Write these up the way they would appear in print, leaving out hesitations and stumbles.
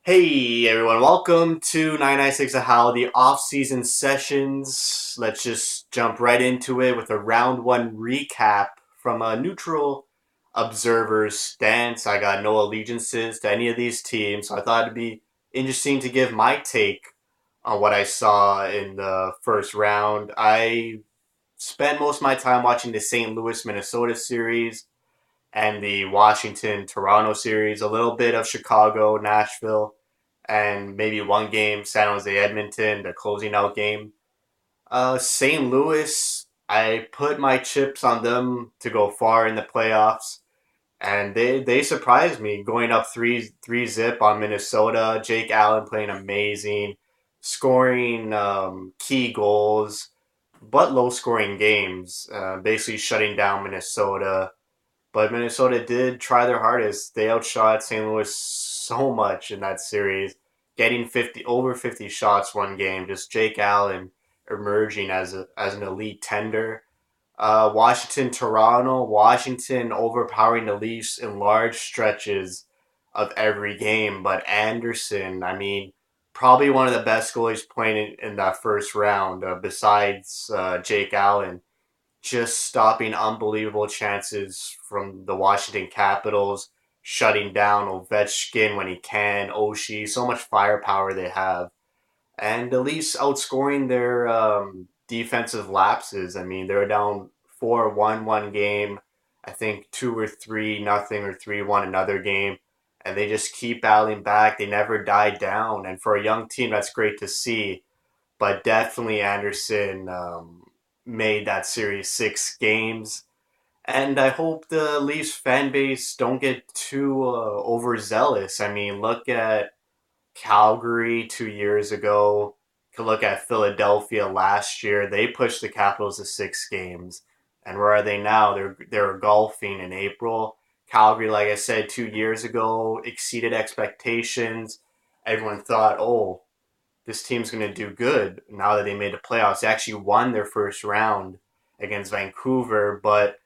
Hey everyone, welcome to 99.6 The Howl, the off-season sessions. Let's just jump right into it with a round one recap from a neutral observer's stance. I got no allegiances to any of these teams, so I thought it'd be interesting to give my take on what I saw in the first round. I spent most of my time watching the St. Louis Minnesota series and the Washington Toronto series, a little bit of Chicago, Nashville, and maybe one game San Jose Edmonton, the closing out game. St. Louis, I put my chips on them to go far in the playoffs, and they surprised me going up three zip on Minnesota. Jake Allen playing amazing, scoring key goals, but low scoring games, basically shutting down Minnesota. But Minnesota did try their hardest. They outshot St. Louis so much in that series, getting 50 shots one game. Just Jake Allen emerging as an elite tender. Washington, Toronto, Washington overpowering the Leafs in large stretches of every game. But Anderson, I mean, probably one of the best goalies playing in that first round, besides Jake Allen, just stopping unbelievable chances from the Washington Capitals, shutting down Ovechkin when he can, Oshie, so much firepower they have. And the Leafs outscoring their defensive lapses. I mean, they're down 4-1 one game, I think 2 or 3 nothing or 3-1 another game. And they just keep battling back. They never die down. And for a young team, that's great to see, but definitely Anderson made that series 6 games. And I hope the Leafs fan base don't get too overzealous. I mean, look at Calgary 2 years ago. You could look at Philadelphia last year. They pushed the Capitals to 6 games. And where are they now? They're golfing in April. Calgary, like I said, 2 years ago, exceeded expectations. Everyone thought, oh, this team's going to do good now that they made the playoffs. They actually won their first round against Vancouver, but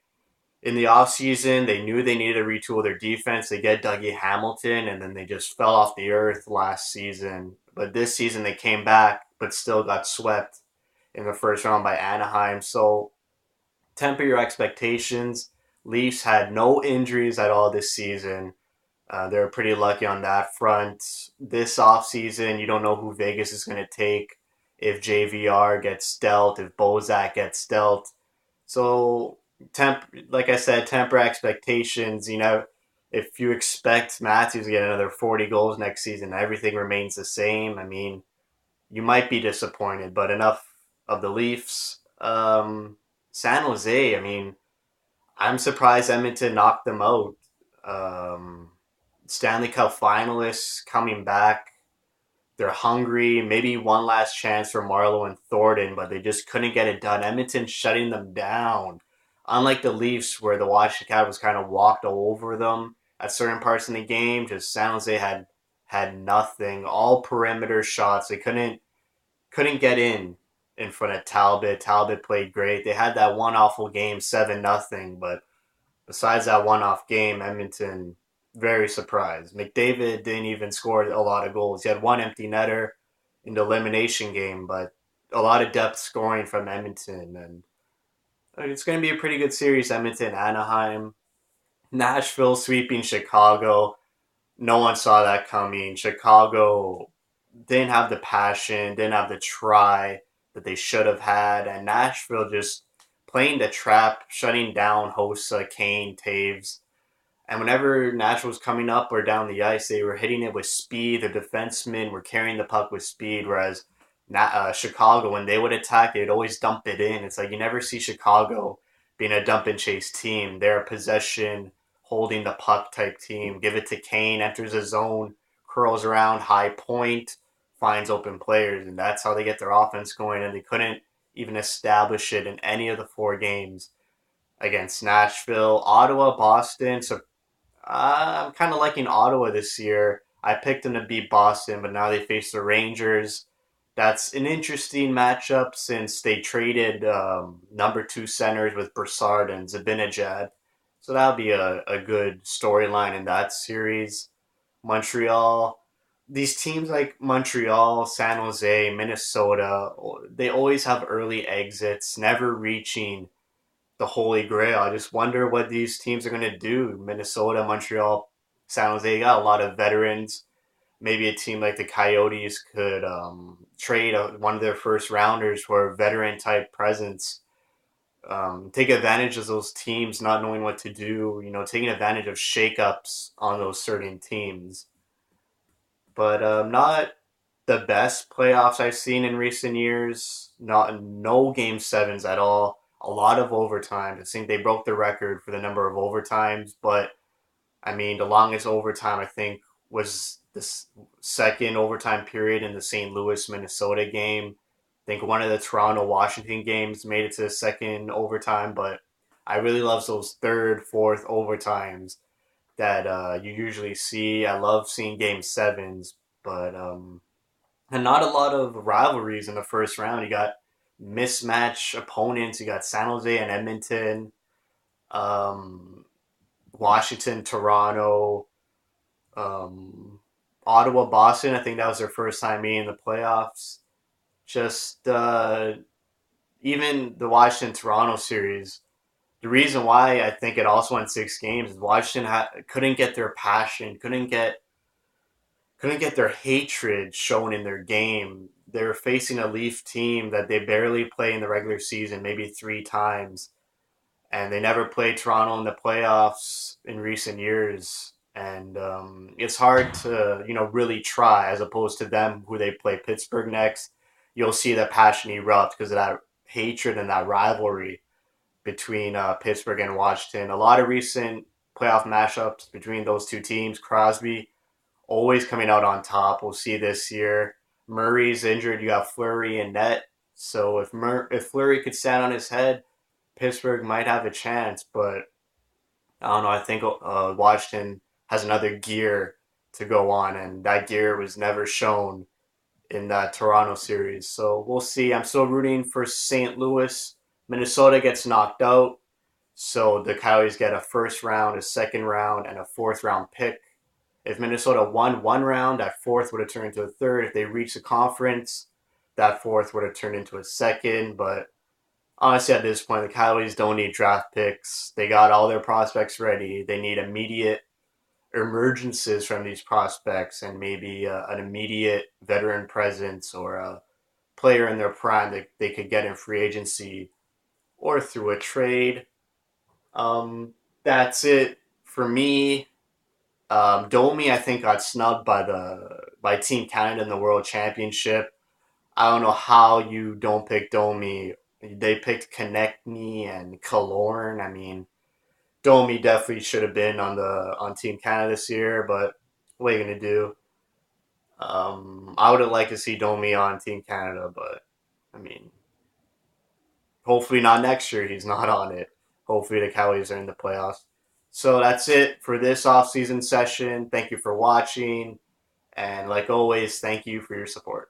in the offseason, they knew they needed to retool their defense. They get Dougie Hamilton, and then they just fell off the earth last season. But this season, they came back, but still got swept in the first round by Anaheim. So temper your expectations. Leafs had no injuries at all this season. They're pretty lucky on that front. This offseason, you don't know who Vegas is going to take, if JVR gets dealt, if Bozak gets dealt. So, like I said, temper expectations. If you expect Matthews to get another 40 goals next season, everything remains the same. I mean, you might be disappointed, but enough of the Leafs. San Jose, I mean, I'm surprised Edmonton knocked them out. Um, Stanley Cup finalists coming back. They're hungry. Maybe one last chance for Marlowe and Thornton, but they just couldn't get it done. Edmonton shutting them down. Unlike the Leafs, where the Washington Capitals kind of walked all over them at certain parts in the game, just San Jose had nothing. All perimeter shots. They couldn't get in front of Talbot. Talbot played great. They had that one awful game, 7-0, but besides that one-off game, Edmonton very surprised. McDavid didn't even score a lot of goals. He had one empty netter in the elimination game, but a lot of depth scoring from Edmonton, and it's going to be a pretty good series. Edmonton, Anaheim, Nashville sweeping Chicago. No one saw that coming. Chicago didn't have the passion, didn't have the try that they should have had, and Nashville just playing the trap, shutting down Hossa, Kane, Taves. And whenever Nashville was coming up or down the ice, they were hitting it with speed. The defensemen were carrying the puck with speed, whereas Chicago, when they would attack, they'd always dump it in. It's like you never see Chicago being a dump and chase team. They're a possession, holding the puck type team. Give it to Kane, enters a zone, curls around, high point, finds open players, and that's how they get their offense going. And they couldn't even establish it in any of the 4 games against Nashville, Ottawa, Boston. So I'm kind of liking Ottawa this year. I picked them to beat Boston, but now they face the Rangers. That's an interesting matchup since they traded number 2 centers with Broussard and Zabinajad. So that'll be a good storyline in that series. Montreal. these teams like Montreal, San Jose, Minnesota, they always have early exits, never reaching the Holy Grail. I just wonder what these teams are going to do. Minnesota, Montreal, San Jose got a lot of veterans. Maybe a team like the Coyotes could trade one of their first rounders for a veteran type presence. Take advantage of those teams not knowing what to do. Taking advantage of shakeups on those certain teams. But not the best playoffs I've seen in recent years. Not no game sevens at all. A lot of overtime. I think they broke the record for the number of overtimes, but I mean the longest overtime I think was this second overtime period in the St. Louis Minnesota game. I think one of the Toronto Washington games made it to the second overtime, but I really love those third, fourth overtimes that you usually see. I love seeing game sevens, but and not a lot of rivalries in the first round. You got mismatch opponents. You got San Jose and Edmonton, um, Washington, Toronto, um, Ottawa, Boston. I think that was their first time meeting in the playoffs. Just even the Washington Toronto series. The reason why I think it also went 6 games is Washington couldn't get their passion, couldn't get their hatred shown in their game. They were facing a Leaf team that they barely play in the regular season, maybe 3 times, and they never played Toronto in the playoffs in recent years. And it's hard to really try as opposed to them who they play Pittsburgh next. You'll see the passion erupt because of that hatred and that rivalry between Pittsburgh and Washington. A lot of recent playoff matchups between those two teams. Crosby always coming out on top. We'll see this year. Murray's injured. You got Fleury and net. So if Fleury could stand on his head, Pittsburgh might have a chance. But I don't know. I think Washington has another gear to go on, and that gear was never shown in that Toronto series. So we'll see. I'm still rooting for St. Louis. Minnesota gets knocked out. So the Coyotes get a first round, a second round, and a fourth round pick. If Minnesota won one round, that fourth would have turned into a third. If they reached the conference, that fourth would have turned into a second. But honestly, at this point, the Coyotes don't need draft picks. They got all their prospects ready. They need immediate emergences from these prospects and maybe an immediate veteran presence or a player in their prime that they could get in free agency or through a trade. That's it for me. Domi, I think, got snubbed by Team Canada in the World Championship. I don't know how you don't pick Domi. They picked Konechny and Killorn. I mean, Domi definitely should have been on Team Canada this year, but what are you gonna do? I would have liked to see Domi on Team Canada, but I mean, hopefully not next year. He's not on it. Hopefully the Coyotes are in the playoffs. So that's it for this off-season session. Thank you for watching, and like always, thank you for your support.